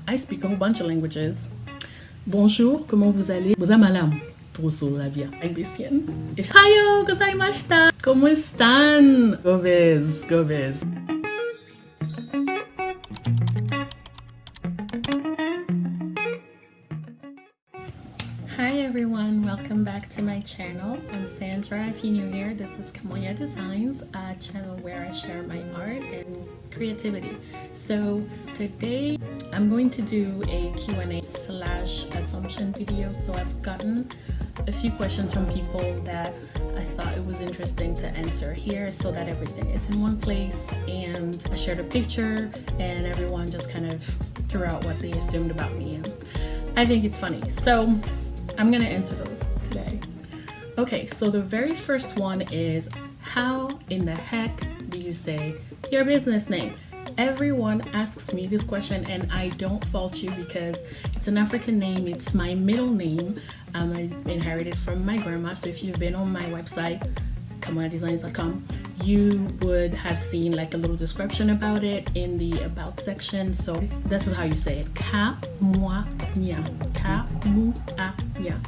I speak a whole bunch of languages. Bonjour, comment vous allez? Bozamalam. Bien. Hayo gozaimashita. ¿Cómo están? Go Biz, go Biz. Hi everyone, welcome back to my channel. I'm Sandra. If you're new here, this is Kamoya Designs, a channel where I share my art and creativity. So today I'm going to do a Q&A/assumption video. So I've gotten a few questions from people that I thought it was interesting to answer here so that everything is in one place, and I shared a picture and everyone just kind of threw out what they assumed about me, and I think it's funny. So I'm gonna answer those today. Okay, so the very first one is, how in the heck do you say your business name? Everyone asks me this question and I don't fault you because it's an African name. It's my middle name. I inherited from my grandma. So if you've been on my website, kamoyadesigns.com, you would have seen like a little description about it in the about section. So this is how you say it. Kamoya. Kamoya.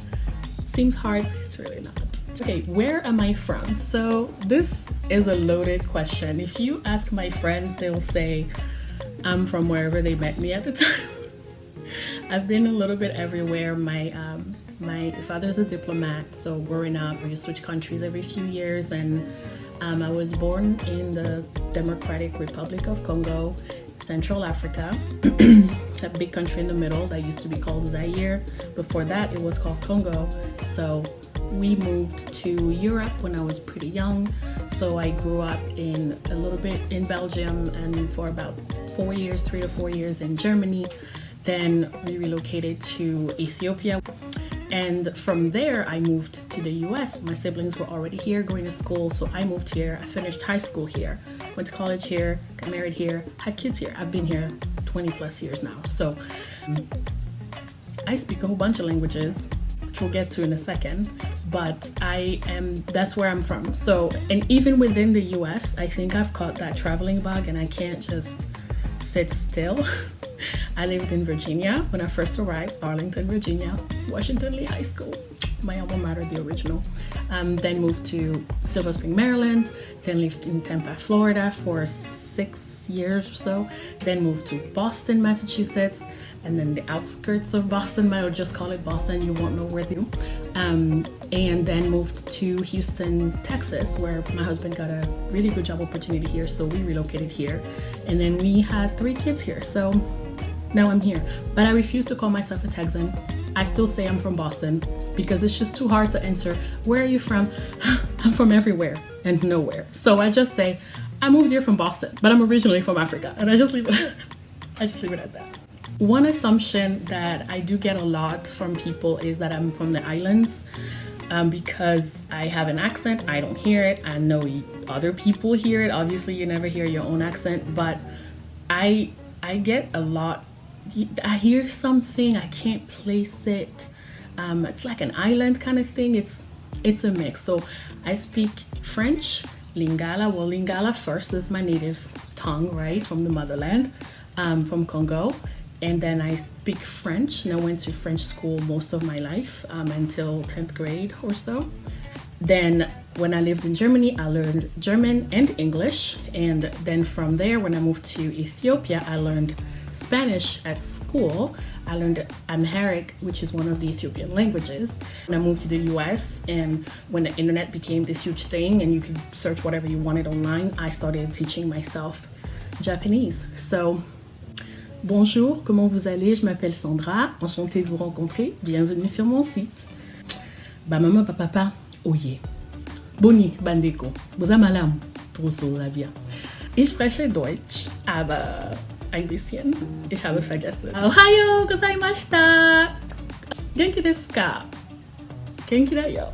Seems hard, but it's really not. Okay, where am I from? So this is a loaded question. If you ask my friends, they'll say I'm from wherever they met me at the time. I've been a little bit everywhere. My father's a diplomat, so growing up we switch countries every few years, and I was born in the Democratic Republic of Congo, Central Africa, a big country in the middle that used to be called Zaire. Before that, it was called Congo. So we moved to Europe when I was pretty young. So I grew up in a little bit in Belgium, and for about 4 years, 3 to 4 years in Germany. Then we relocated to Ethiopia. And from there, I moved to the US. My siblings were already here going to school, so I moved here. I finished high school here, went to college here, got married here, had kids here. I've been here 20 plus years now. So I speak a whole bunch of languages, which we'll get to in a second, but that's where I'm from. So, and even within the US, I think I've caught that traveling bug and I can't just sit still. I lived in Virginia when I first arrived, Arlington, Virginia, Washington Lee High School, my alma mater, the original. Then moved to Silver Spring, Maryland, then lived in Tampa, Florida for 6 years or so, then moved to Boston, Massachusetts, and then the outskirts of Boston, I would just call it Boston, you won't know where they do. And then moved to Houston, Texas, where my husband got a really good job opportunity here, so we relocated here. And then we had 3 kids here, so now I'm here. But I refuse to call myself a Texan. I still say I'm from Boston because it's just too hard to answer, where are you from? I'm from everywhere and nowhere. So I just say, I moved here from Boston, but I'm originally from Africa, and I just leave it at that. One assumption that I do get a lot from people is that I'm from the islands, because I have an accent. I don't hear it. I know other people hear it. Obviously, you never hear your own accent, but I get a lot. I hear something, I can't place it. It's like an island kind of thing. It's a mix. So I speak French, Lingala. Well, Lingala first is my native tongue, right, from the motherland, from Congo. And then I speak French, and I went to French school most of my life, until 10th grade or so. Then when I lived in Germany, I learned German and English. And then from there, when I moved to Ethiopia, I learned Spanish at school. I learned Amharic, which is one of the Ethiopian languages. And I moved to the US, and when the internet became this huge thing and you could search whatever you wanted online, I started teaching myself Japanese. So, bonjour, comment vous allez? Je m'appelle Sandra, enchantée de vous rencontrer. Bienvenue sur mon site. Ba mama, ba papa, oye. Boni, bandeko. Bozamalam, bien. Ich spreche Deutsch, aber ein bisschen. Ich habe vergessen. Hayo gozaimashita. Genki desu ka? Genki da yo.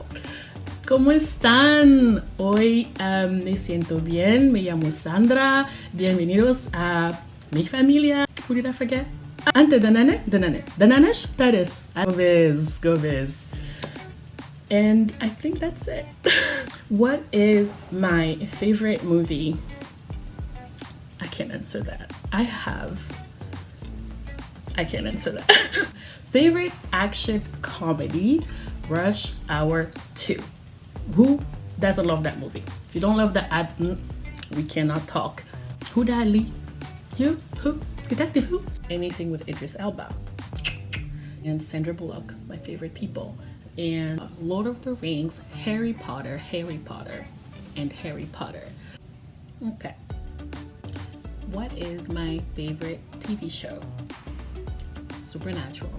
¿Cómo están? Hoy me siento bien. Me llamo Sandra. Bienvenidos a mi familia. Who did I forget? Ante danane? Dananesh? Taris. Go Biz. And I think that's it. What is my favorite movie? I can't answer that. I have I can't answer that. Favorite action comedy, Rush Hour 2. Who doesn't love that movie? If you don't love that, we cannot talk. Who died, Lee? You? Who? Detective who? Anything with Idris Elba. And Sandra Bullock, my favorite people. And Lord of the Rings, Harry Potter, and Harry Potter. Okay. What is my favorite TV show? Supernatural.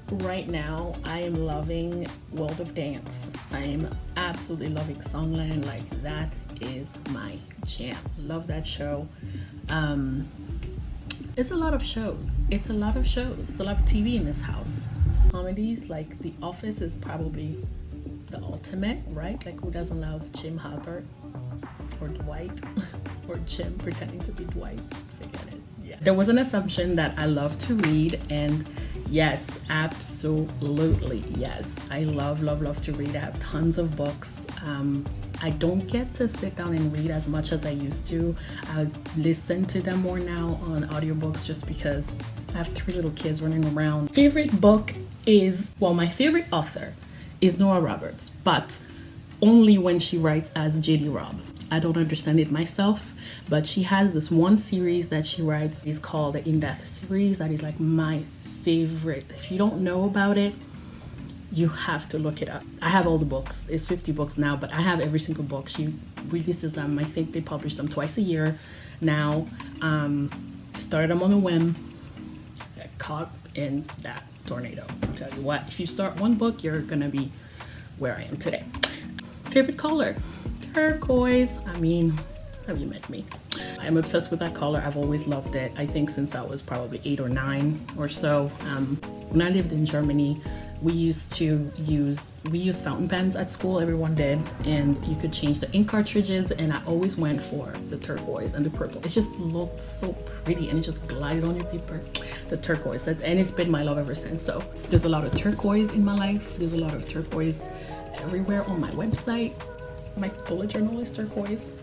Right now, I am loving World of Dance. I am absolutely loving Songland. Like, that is my jam. Love that show. It's a lot of shows. It's a lot of TV in this house. Comedies like The Office is probably the ultimate, right? Like, who doesn't love Jim Halpert or Dwight or Jim pretending to be Dwight? Forget it. Yeah. There was an assumption that I love to read, and yes, absolutely, yes. I love to read. I have tons of books. I don't get to sit down and read as much as I used to. I listen to them more now on audiobooks just because I have 3 little kids running around. Favorite book is, well, my favorite author is Nora Roberts, but only when she writes as JD Robb. I don't understand it myself, but she has this one series that she writes. It's called the In Death series. That is like my favorite. If you don't know about it, you have to look it up. I have all the books. It's 50 books now, but I have every single book. She releases them. I think they publish them twice a year now. Started them on a whim. Got caught in that tornado. I'll tell you what, if you start one book, you're gonna be where I am today. Favorite color? Turquoise. I mean, have you met me? I'm obsessed with that color. I've always loved it. I think since I was probably 8 or 9 or so. When I lived in Germany, we used fountain pens at school. Everyone did, and you could change the ink cartridges, and I always went for the turquoise and the purple. It just looked so pretty, and it just glided on your paper. The turquoise, and it's been my love ever since. So there's a lot of turquoise in my life. There's a lot of turquoise everywhere on my website. My bullet journal is turquoise.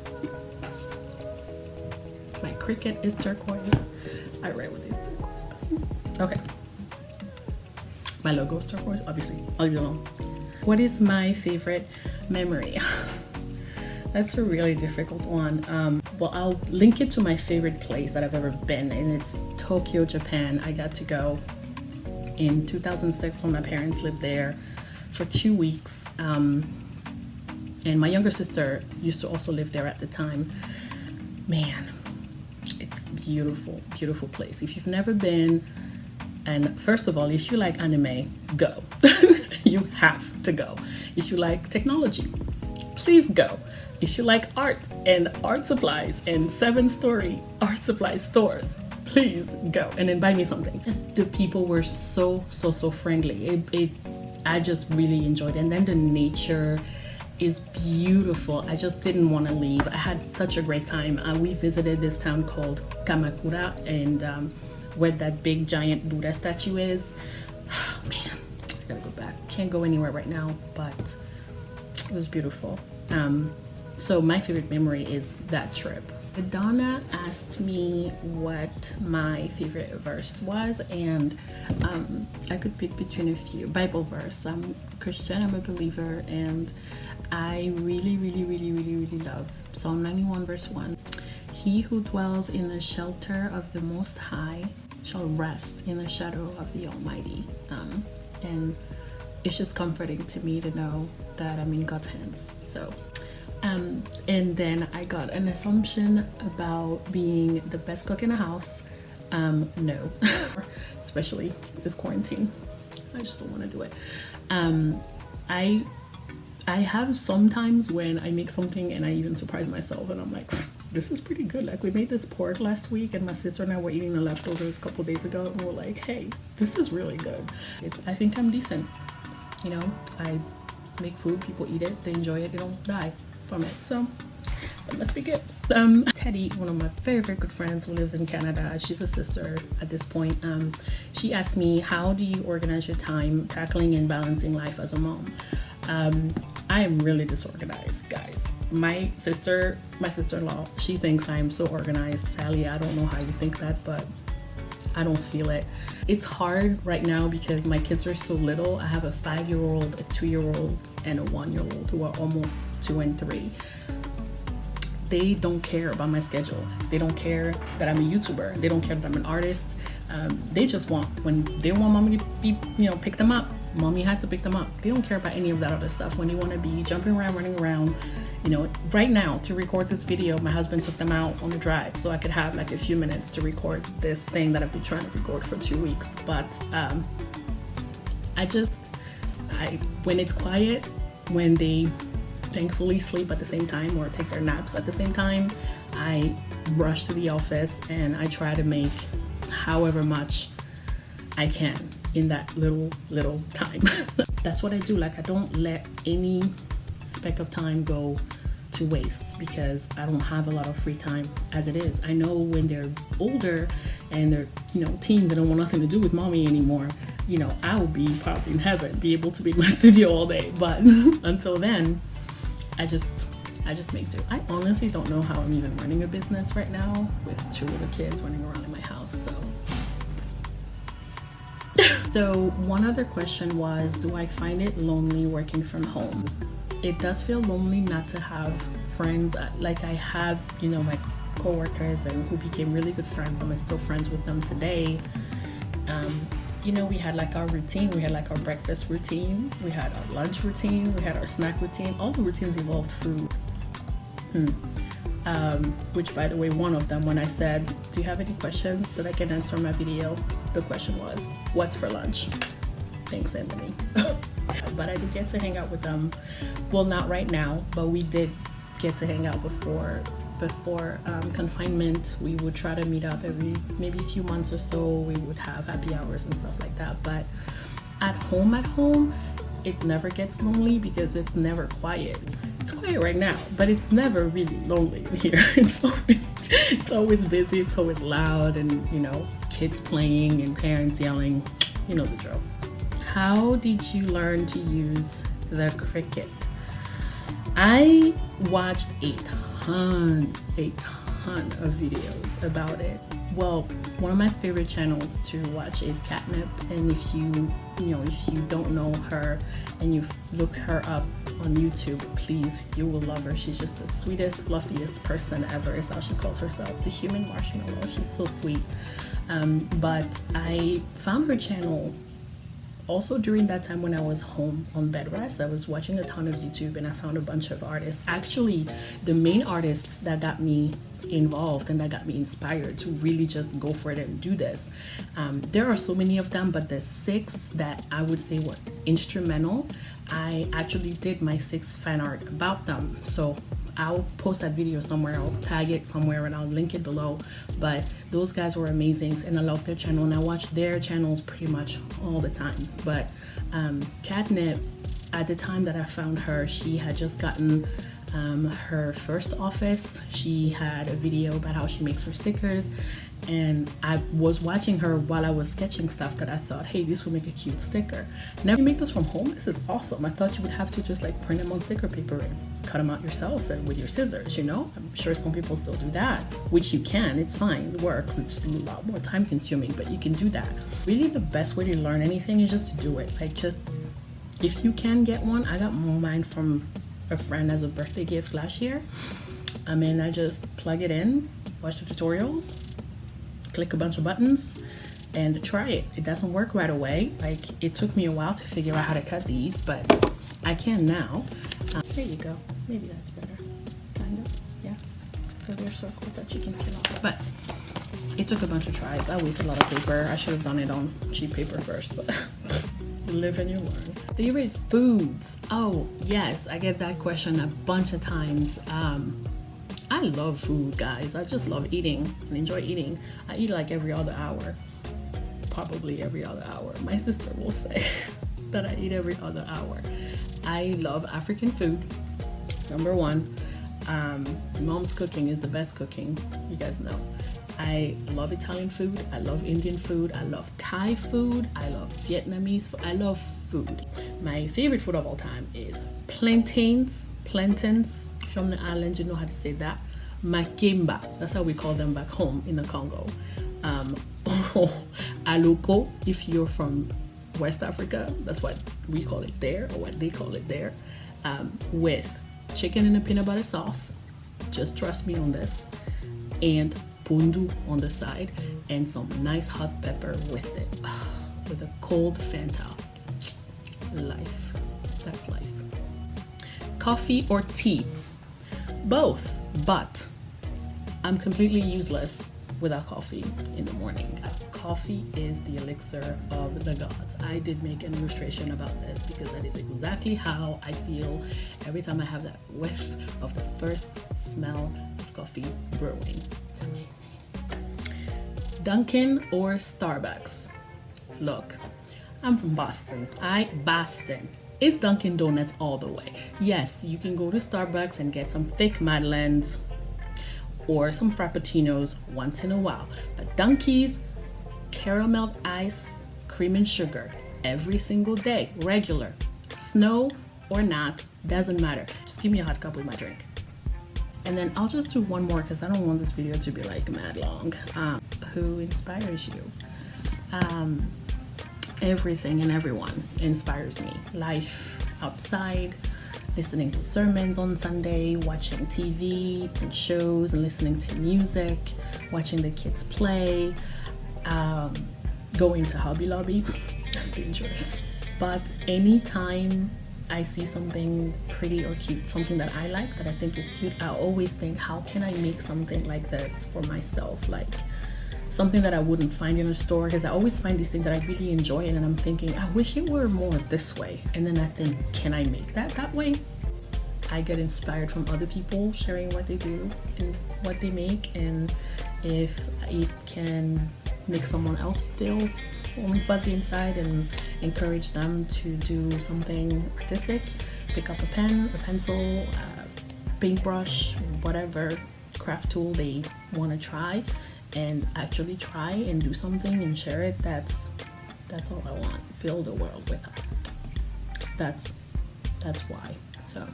My Cricut is turquoise. I write with this turquoise pen. Okay. My logo is turquoise, obviously. I'll leave it alone. What is my favorite memory? That's a really difficult one. Well, I'll link it to my favorite place that I've ever been, and it's Tokyo, Japan. I got to go in 2006 when my parents lived there for 2 weeks. And my younger sister used to also live there at the time. Man, it's beautiful, beautiful place. If you've never been, and first of all, if you like anime, go. You have to go. If you like technology, please go. If you like art and art supplies and 7-story art supply stores, please go. And then buy me something. Just the people were so friendly. I just really enjoyed it. And then the nature is beautiful. I just didn't want to leave. I had such a great time. We visited this town called Kamakura, and where that big giant Buddha statue is. Oh, man, I gotta go back. Can't go anywhere right now, but it was beautiful. So my favorite memory is that trip. Donna asked me what my favorite verse was, and I could pick between a few. Bible verse. I'm Christian, I'm a believer, and I really love Psalm 91 verse 1. He who dwells in the shelter of the Most High shall rest in the shadow of the Almighty. And it's just comforting to me to know that I'm in God's hands. So and then I got an assumption about being the best cook in the house. No, especially this quarantine. I just don't want to do it. I have sometimes when I make something and I even surprise myself and I'm like, this is pretty good. Like, we made this pork last week and my sister and I were eating the leftovers a couple days ago, and we're like, hey, this is really good. I think I'm decent. You know, I make food, people eat it, they enjoy it, they don't die from it. So that must be good. Teddy, one of my very good friends who lives in Canada, she's a sister at this point. She asked me, how do you organize your time tackling and balancing life as a mom? I am really disorganized, guys. my sister-in-law, she thinks I'm so organized. Sally, I don't know how you think that, but I don't feel it. It's hard right now because my kids are so little. I have a 5-year-old, a 2-year-old, and a 1-year-old who are almost 2 and 3. They don't care about my schedule. They don't care that I'm a YouTuber. They don't care that I'm an artist. They just want, when they want mommy to be, pick them up, mommy has to pick them up. They don't care about any of that other stuff. When they want to be jumping around, running around, right now to record this video, my husband took them out on a drive so I could have like a few minutes to record this thing that I've been trying to record for 2 weeks. But when it's quiet, when they thankfully sleep at the same time or take their naps at the same time, I rush to the office and I try to make however much I can in that little time. That's what I do. Like, I don't let any speck of time go to waste because I don't have a lot of free time as it is. I know when they're older and they're teens, they don't want nothing to do with mommy anymore, I will be probably in heaven, be able to be in my studio all day. But until then, I just make do. I honestly don't know how I'm even running a business right now with 2 little kids running around in my house. So one other question was, do I find it lonely working from home? It does feel lonely not to have friends. Like, I have, my coworkers and who became really good friends. I'm still friends with them today. We had like our routine. We had like our breakfast routine. We had our lunch routine. We had our snack routine. All the routines involved food. Which, by the way, one of them, when I said, do you have any questions that I can answer in my video? The question was, what's for lunch? Thanks, Anthony. But I did get to hang out with them. Well, not right now, but we did get to hang out before confinement. We would try to meet up every maybe a few months or so. We would have happy hours and stuff like that. But at home, it never gets lonely because it's never quiet. It's quiet right now, but it's never really lonely in here. It's always busy, it's always loud, and kids playing and parents yelling, the drill. How did you learn to use the Cricut? I watched a ton of videos about it. Well, one of my favorite channels to watch is Catnip, and if you don't know her and you look her up on YouTube, please, you will love her. She's just the sweetest, fluffiest person ever, is how she calls herself, the human marshmallow. She's so sweet. But I found her channel also during that time when I was home on bed rest. I was watching a ton of YouTube and I found a bunch of artists. Actually, the main artists that got me involved and that got me inspired to really just go for it and do this. There are so many of them, but the 6 that I would say were instrumental, I actually did my 6 fan art about them. So I'll post that video somewhere, I'll tag it somewhere and I'll link it below. But those guys were amazing and I love their channel and I watch their channels pretty much all the time. But Catnip, at the time that I found her, she had just gotten her first office. She had a video about how she makes her stickers, and I was watching her while I was sketching stuff that I thought, hey, this would make a cute sticker. Now you make this from home? This is awesome. I thought you would have to just like print them on sticker paper and cut them out yourself and with your scissors, I'm sure some people still do that, which you can. It's fine, it works. It's a lot more time consuming, but you can do that. Really, the best way to learn anything is just to do it. Like, just if you can get one. I got mine from a friend as a birthday gift last year. And I just plug it in, watch the tutorials, click a bunch of buttons, and try it. It doesn't work right away. Like, it took me a while to figure out how to cut these, but I can now. There you go. Maybe that's better. Kind of. Yeah. So there's circles that you can peel off. But it took a bunch of tries. I wasted a lot of paper. I should have done it on cheap paper first, but you live and you learn. Favorite foods? Oh, yes. I get that question a bunch of times. I love food, guys. I just love eating and enjoy eating. I eat like every other hour. Probably every other hour. My sister will say that I eat every other hour. I love African food. Number one. Mom's cooking is the best cooking, you guys know. I love Italian food, I love Indian food, I love Thai food, I love Vietnamese food, I love food. My favorite food of all time is plantains from the islands, you know how to say that. Makemba, that's how we call them back home in the Congo. Aloko, if you're from West Africa, that's what we call it there, or what they call it there, with chicken in a peanut butter sauce, just trust me on this, and pundu on the side, and some nice hot pepper with it, with a cold Fanta. Life, that's life. Coffee or tea? Both, but I'm completely useless without coffee in the morning. Coffee is the elixir of the gods. I did make an illustration about this because that is exactly how I feel every time I have that whiff of the first smell of coffee brewing. It's amazing. Dunkin' or Starbucks? Look, I'm from Boston. Boston. It's Dunkin' Donuts all the way. Yes, you can go to Starbucks and get some thick Madeleines or some Frappuccinos once in a while. But Dunkies, caramel ice, cream and sugar, every single day, regular. Snow or not, doesn't matter. Just give me a hot cup with my drink. And then I'll just do one more because I don't want this video to be like mad long. Who inspires you? Everything and everyone inspires me. Life outside, listening to sermons on Sunday, watching TV and shows and listening to music, watching the kids play, going to Hobby Lobby. That's dangerous. But anytime I see something pretty or cute, something that I like, that I think is cute, I always think, how can I make something like this for myself? Like something that I wouldn't find in a store, because I always find these things that I really enjoy, and then I'm thinking, I wish it were more this way. And then I think, can I make that way? I get inspired from other people sharing what they do and what they make, and if it can make someone else feel warm and fuzzy inside and encourage them to do something artistic, pick up a pen, a pencil, a paintbrush, whatever craft tool they want to try, and actually try and do something and share it, that's all I want. Fill the world with art. That's why. So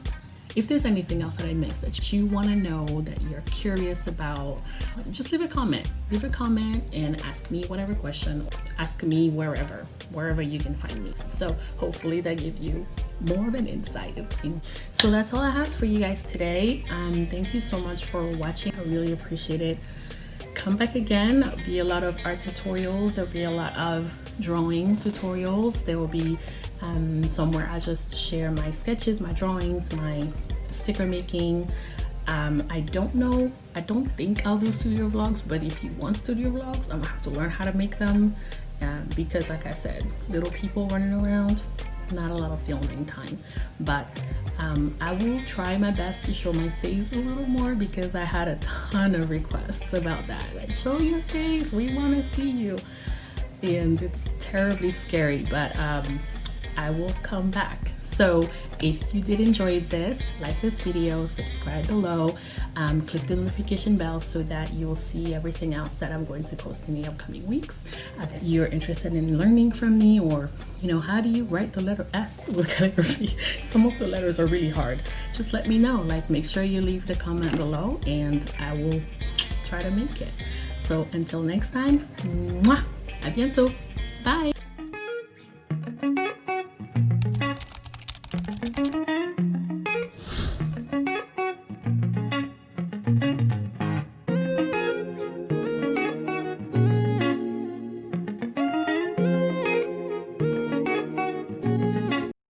if there's anything else that I missed that you want to know, that you're curious about, just leave a comment and ask me whatever question. Ask me wherever you can find me. So hopefully that gives you more of an insight. So that's all I have for you guys today. Thank you so much for watching. I really appreciate it. Come back again. There'll be a lot of art tutorials. There'll be a lot of drawing tutorials. There will be somewhere I just share my sketches, my drawings, my sticker making. I don't think I'll do studio vlogs, but if you want studio vlogs, I'm gonna have to learn how to make them, because like I said, little people running around, not a lot of filming time. But I will try my best to show my face a little more, because I had a ton of requests about that, like, show your face, we want to see you, and it's terribly scary, but I will come back. So if you did enjoy this, like this video, subscribe below, click the notification bell so that you'll see everything else that I'm going to post in the upcoming weeks. If you're interested in learning from me, or how do you write the letter S with calligraphy? Some of the letters are really hard. Just let me know. Like, make sure you leave the comment below and I will try to make it. So until next time, mwah, à bientôt. Bye.